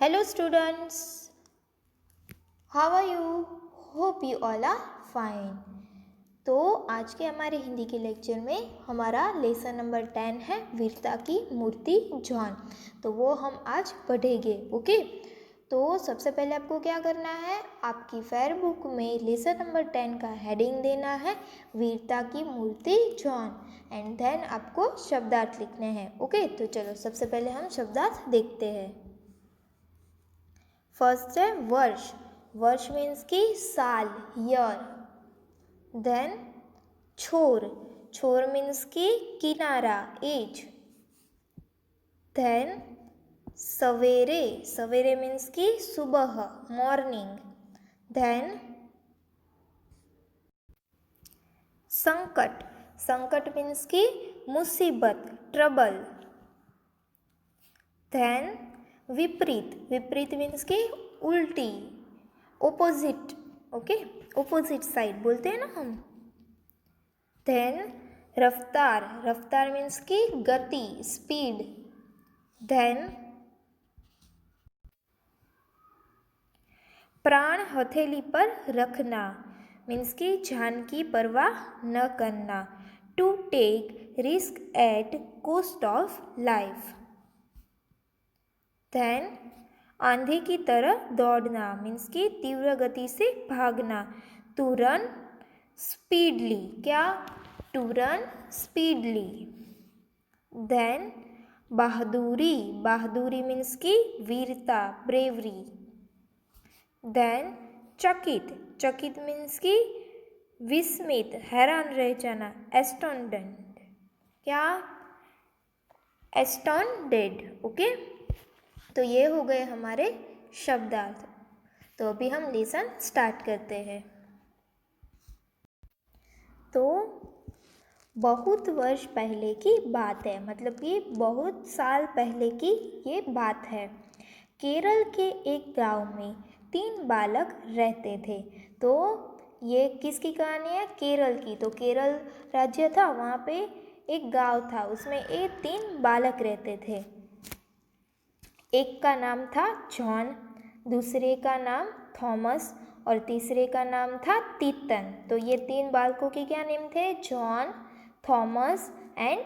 Hello students, how are you? Hope you all are fine. तो आज के हमारे हिंदी के लेक्चर में हमारा लेसन नंबर 10 है वीरता की मूर्ति जॉन। तो वो हम आज पढ़ेंगे। ओके, तो सबसे पहले आपको क्या करना है, आपकी फेयर बुक में लेसन नंबर 10 का हेडिंग देना है वीरता की मूर्ति जॉन एंड देन आपको शब्दार्थ लिखने हैं। ओके, तो चलो सबसे पहले हम शब्दार्थ देखते हैं। फर्स्ट है वर्ष। वर्ष मीन्स की साल, ईयर। देन छोर। छोर मीन्स की किनारा, एज। देन सवेरे। सवेरे मीन्स की सुबह, मॉर्निंग। देन संकट। संकट मीन्स की मुसीबत, ट्रबल। देन विपरीत। विपरीत मीन्स की उल्टी, ओपोजिट। ओके, ओपोजिट साइड बोलते हैं ना हम। देन रफ्तार। रफ्तार मीन्स की गति, स्पीड। देन प्राण हथेली पर रखना मीन्स की जान की परवाह न करना, to take risk at cost of life. Then आंधी की तरह दौड़ना मीन्स की तीव्र गति से भागना, टू रन स्पीडली। क्या? To run speedly. देन बहादुरी। बहादुरी मीन्स की वीरता, ब्रेवरी। देन चकित। चकित मीन्स की विस्मित, हैरान रह जाना, एस्टोंडेड। क्या? एस्टोंडेड। ओके, तो ये हो गए हमारे शब्दार्थ। तो अभी हम लेसन स्टार्ट करते हैं। तो बहुत वर्ष पहले की बात है, मतलब कि बहुत साल पहले की ये बात है। केरल के एक गांव में 3 बालक रहते थे। तो ये किसकी कहानी है? केरल की। तो केरल राज्य था, वहाँ पे एक गांव था, उसमें ये 3 बालक रहते थे। एक का नाम था जॉन, दूसरे का नाम थॉमस और तीसरे का नाम था तीतन। तो ये 3 बालकों के क्या नेम थे? जॉन, थॉमस एंड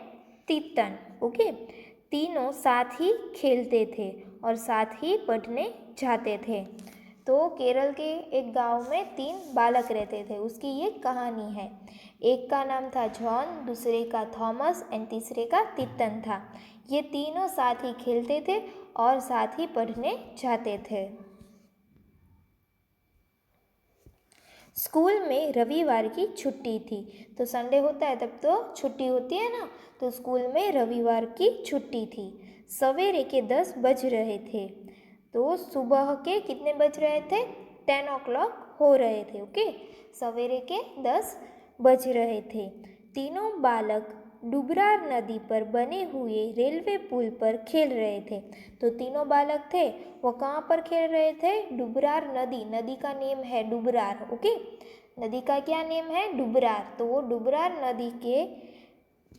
तीतन। ओके, तीनों साथ ही खेलते थे और साथ ही पढ़ने जाते थे। तो केरल के एक गांव में 3 बालक रहते थे, उसकी ये कहानी है। एक का नाम था जॉन, दूसरे का थॉमस एंड तीसरे का तीतन था। ये तीनों साथ ही खेलते थे और साथ ही पढ़ने जाते थे। स्कूल में रविवार की छुट्टी थी। तो संडे होता है तब तो छुट्टी होती है ना, तो स्कूल में रविवार की छुट्टी थी। सवेरे के 10 बज रहे थे। तो सुबह के कितने बज रहे थे? 10 o'clock हो रहे थे। ओके, सवेरे के 10 बज रहे थे। तीनों बालक डुबरार नदी पर बने हुए रेलवे पुल पर खेल रहे थे। तो तीनों बालक थे, वो कहाँ पर खेल रहे थे? डुबरार नदी। नदी का नेम है डुबरार। ओके, नदी का क्या नेम है? डुबरार। तो वो डुबरार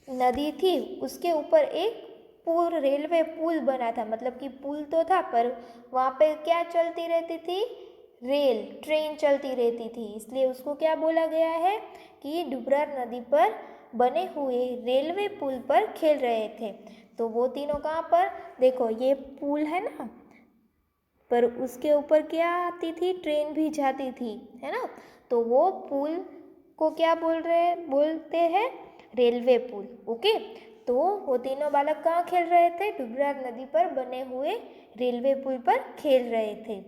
नदी थी, उसके ऊपर एक पुल, रेलवे पुल बना था। मतलब कि पुल तो था पर वहाँ पे क्या चलती रहती थी? रेल, ट्रेन चलती रहती थी, इसलिए उसको क्या बोला गया है कि डुबरार नदी पर बने हुए रेलवे पुल पर खेल रहे थे। तो वो तीनों कहाँ पर? देखो ये पुल है ना, पर उसके ऊपर क्या आती थी? ट्रेन भी जाती थी, है ना। तो वो पुल को क्या बोलते हैं? रेलवे पुल। ओके, तो वो तीनों बालक कहाँ खेल रहे थे? डुबरार नदी पर बने हुए रेलवे पुल पर खेल रहे थे।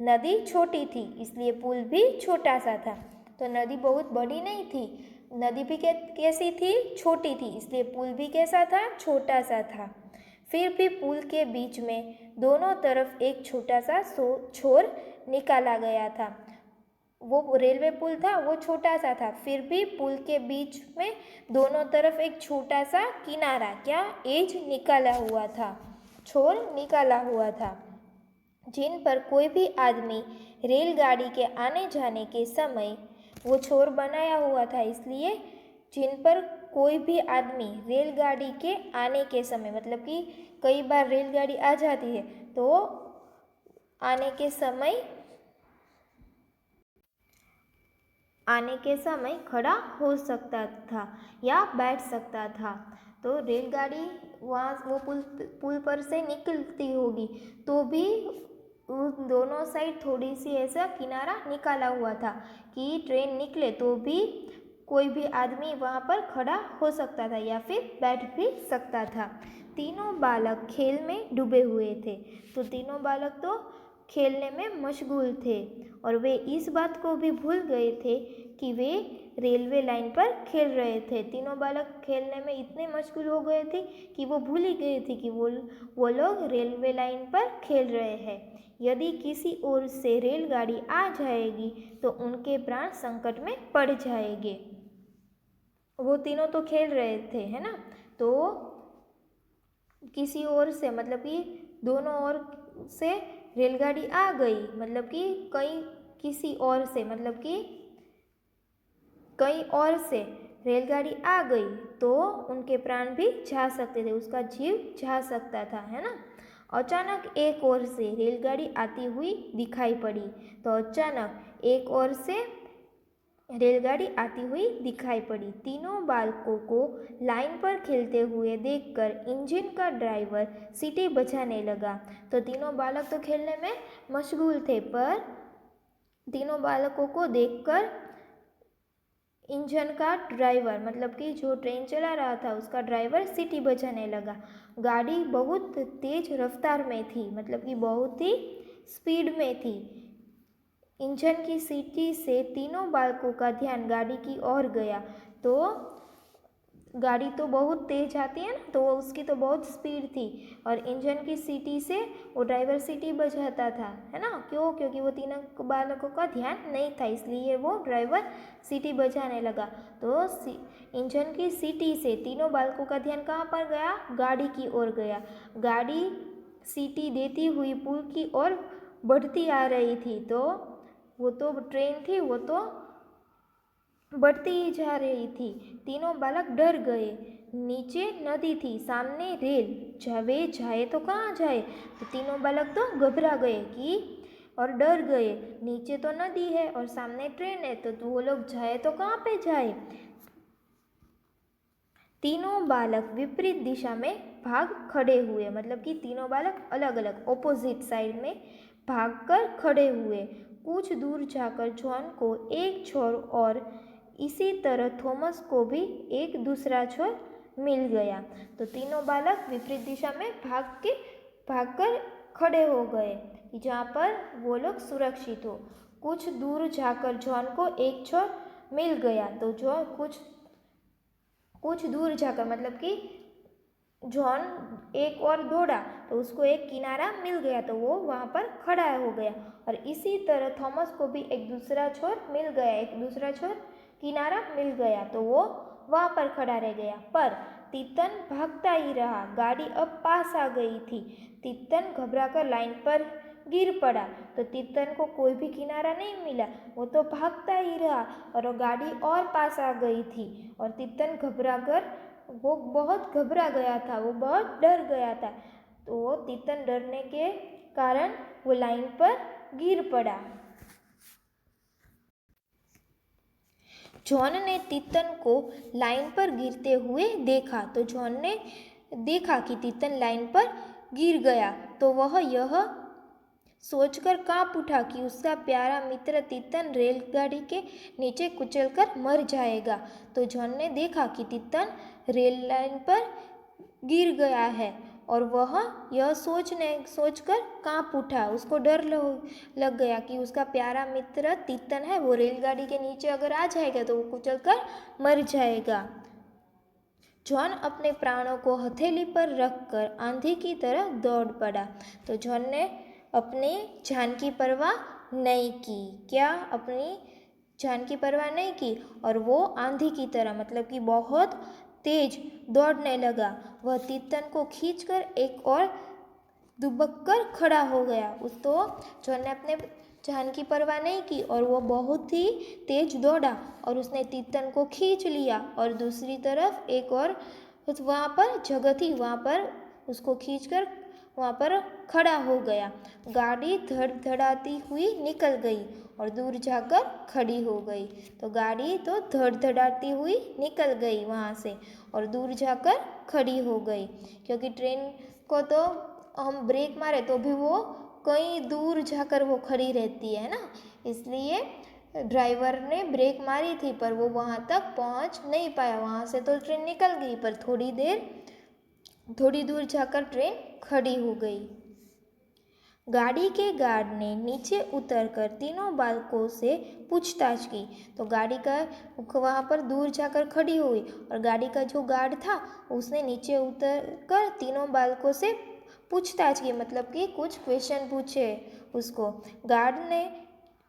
नदी छोटी थी, इसलिए पुल भी छोटा सा था। तो नदी बहुत बड़ी नहीं थी, नदी भी कैसी थी? छोटी थी, इसलिए पुल भी कैसा था? छोटा सा था। फिर भी पुल के बीच में दोनों तरफ एक छोटा सा छोर निकाला गया था। वो रेलवे पुल था, वो छोटा सा था, फिर भी पुल के बीच में दोनों तरफ एक छोटा सा किनारा, क्या? एज निकाला हुआ था, छोर निकाला हुआ था, जिन पर कोई भी आदमी रेलगाड़ी के आने जाने के समय वो छोर बनाया हुआ था। इसलिए जिन पर कोई भी आदमी रेलगाड़ी के आने के समय, मतलब कि कई बार रेलगाड़ी आ जाती है तो आने के समय खड़ा हो सकता था या बैठ सकता था। तो रेलगाड़ी वहाँ वो पुल पर से निकलती होगी तो भी उन दोनों साइड थोड़ी सी ऐसा किनारा निकाला हुआ था कि ट्रेन निकले तो भी कोई भी आदमी वहाँ पर खड़ा हो सकता था या फिर बैठ भी सकता था। तीनों बालक खेल में डूबे हुए थे। तो तीनों बालक तो खेलने में मशगूल थे और वे इस बात को भी भूल गए थे कि वे रेलवे लाइन पर खेल रहे थे। तीनों बालक खेलने में इतने मशगूल हो गए थे कि वो भूल ही गए थे कि वो लोग रेलवे लाइन पर खेल रहे हैं। यदि किसी ओर से रेलगाड़ी आ जाएगी तो उनके प्राण संकट में पड़ जाएंगे। वो तीनों तो खेल रहे थे, है ना। तो किसी ओर से मतलब कि दोनों ओर से रेलगाड़ी आ गई, मतलब कि किसी और से मतलब कि कहीं और से रेलगाड़ी आ गई तो उनके प्राण भी जा सकते थे, उसका जीव जा सकता था, है ना। अचानक एक ओर से रेलगाड़ी आती हुई दिखाई पड़ी। तो अचानक एक ओर से रेलगाड़ी आती हुई दिखाई पड़ी। तीनों बालकों को लाइन पर खेलते हुए देखकर इंजन का ड्राइवर सीटी बजाने लगा। तो तीनों बालक तो खेलने में मशगूल थे, पर तीनों बालकों को देखकर इंजन का ड्राइवर मतलब कि जो ट्रेन चला रहा था उसका ड्राइवर सीटी बजाने लगा। गाड़ी बहुत तेज रफ्तार में थी, मतलब कि बहुत ही स्पीड में थी। इंजन की सीटी से तीनों बालकों का ध्यान गाड़ी की ओर गया। तो गाड़ी तो बहुत तेज आती है ना, तो उसकी तो बहुत स्पीड थी और इंजन की सीटी से वो ड्राइवर सीटी बजाता था, है ना। क्योंकि वो तीनों बालकों का ध्यान नहीं था, इसलिए वो ड्राइवर सीटी बजाने लगा। तो इंजन की सीटी से तीनों बालकों का ध्यान कहाँ पर गया? गाड़ी की ओर गया। गाड़ी सीटी देती हुई पुल की ओर बढ़ती आ रही थी। तो वो तो ट्रेन थी, वो तो बढ़ती ही जा रही थी। तीनों बालक डर गए। नीचे नदी थी, सामने रेल। वे जाए तो कहाँ जाए? तो तीनों बालक तो घबरा गए और डर गए। नीचे तो नदी है और सामने ट्रेन है, तो वो लोग जाए तो कहाँ पे जाए? तीनों बालक विपरीत दिशा में भाग खड़े हुए, मतलब कि तीनों बालक अलग अलग ऑपोजिट साइड में भागकर खड़े हुए। कुछ दूर जाकर जॉन को एक छोर और इसी तरह थॉमस को भी एक दूसरा छोर मिल गया। तो तीनों बालक विपरीत दिशा में भागकर खड़े हो गए कि जहाँ पर वो लोग सुरक्षित हो। कुछ दूर जाकर जॉन को एक छोर मिल गया। तो जो कुछ दूर जाकर मतलब कि जॉन एक और दौड़ा तो उसको एक किनारा मिल गया, तो वो वहाँ पर खड़ा हो गया। और इसी तरह थॉमस को भी एक दूसरा छोर मिल गया, एक दूसरा छोर किनारा मिल गया, तो वो वहाँ पर खड़ा रह गया। पर तीतन भागता ही रहा। गाड़ी अब पास आ गई थी। तीतन घबराकर लाइन पर गिर पड़ा। तो तीतन को कोई भी किनारा नहीं मिला, वो तो भागता ही रहा और गाड़ी और पास आ गई थी। और तीतन वो बहुत घबरा गया था, वो बहुत डर गया था। तो वो तीतन डरने के कारण वो लाइन पर गिर पड़ा। जॉन ने तीतन को लाइन पर गिरते हुए देखा। तो जॉन ने देखा कि तीतन लाइन पर गिर गया, तो वह यह सोचकर काँप उठा कि उसका प्यारा मित्र तीतन रेलगाड़ी के नीचे कुचलकर मर जाएगा। तो जॉन ने देखा कि तीतन रेल लाइन पर गिर गया है और वह यह सोचकर काँप उठा। उसको डर लग गया कि उसका प्यारा मित्र तीतन है, वो रेलगाड़ी के नीचे अगर आ जाएगा तो वो कुचलकर मर जाएगा। जॉन अपने प्राणों को हथेली पर रखकर आंधी की तरह दौड़ पड़ा। तो जॉन ने अपनी जान की परवाह नहीं की। क्या? अपनी जान की परवाह नहीं की और वो आंधी की तरह मतलब कि बहुत तेज दौड़ने लगा। वह तीतन को खींचकर एक और दुबक कर खड़ा हो गया। जॉन ने अपने जान की परवाह नहीं की और वो बहुत ही तेज दौड़ा और उसने तीतन को खींच लिया। और दूसरी तरफ एक और वहाँ पर जगह थी, वहाँ पर उसको खींचकर वहाँ पर खड़ा हो गया। गाड़ी धड़धड़ाती हुई निकल गई और दूर जाकर खड़ी हो गई। तो गाड़ी तो धड़धड़ाती हुई निकल गई वहाँ से और दूर जाकर खड़ी हो गई, क्योंकि ट्रेन को तो हम ब्रेक मारे तो भी वो कहीं दूर जाकर वो खड़ी रहती है ना, इसलिए ड्राइवर ने ब्रेक मारी थी पर वो वहाँ तक पहुँच नहीं पाया। वहाँ से तो ट्रेन निकल गई पर थोड़ी दूर जाकर ट्रेन खड़ी हो गई। गाड़ी के गार्ड ने नीचे उतरकर तीनों बालकों से पूछताछ की। तो गाड़ी का वहाँ पर दूर जाकर खड़ी हुई और गाड़ी का जो गार्ड था उसने नीचे उतरकर तीनों बालकों से पूछताछ की, मतलब कि कुछ क्वेश्चन पूछे उसको।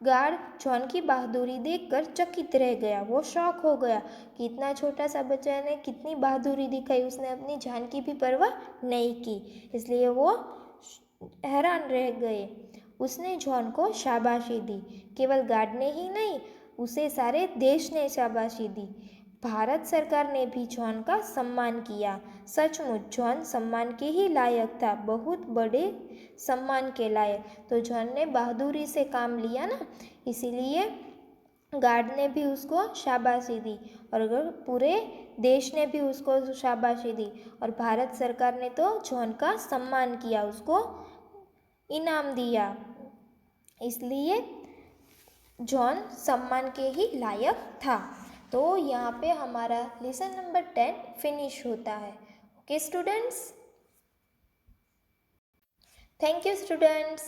गार्ड जॉन की बहादुरी देखकर चकित रह गया। वो शॉक हो गया कि इतना छोटा सा बच्चा ने कितनी बहादुरी दिखाई, उसने अपनी जान की भी परवाह नहीं की, इसलिए वो हैरान रह गए। उसने जॉन को शाबाशी दी। केवल गार्ड ने ही नहीं, उसे सारे देश ने शाबाशी दी। भारत सरकार ने भी जॉन का सम्मान किया। सचमुच जॉन सम्मान के ही लायक था, बहुत बड़े सम्मान के लायक। तो जॉन ने बहादुरी से काम लिया ना, इसीलिए गार्ड ने भी उसको शाबाशी दी और पूरे देश ने भी उसको शाबाशी दी और भारत सरकार ने तो जॉन का सम्मान किया, उसको इनाम दिया, इसलिए जॉन सम्मान के ही लायक था। तो यहाँ पे हमारा लेसन नंबर 10 फिनिश होता है। Okay students, thank you students.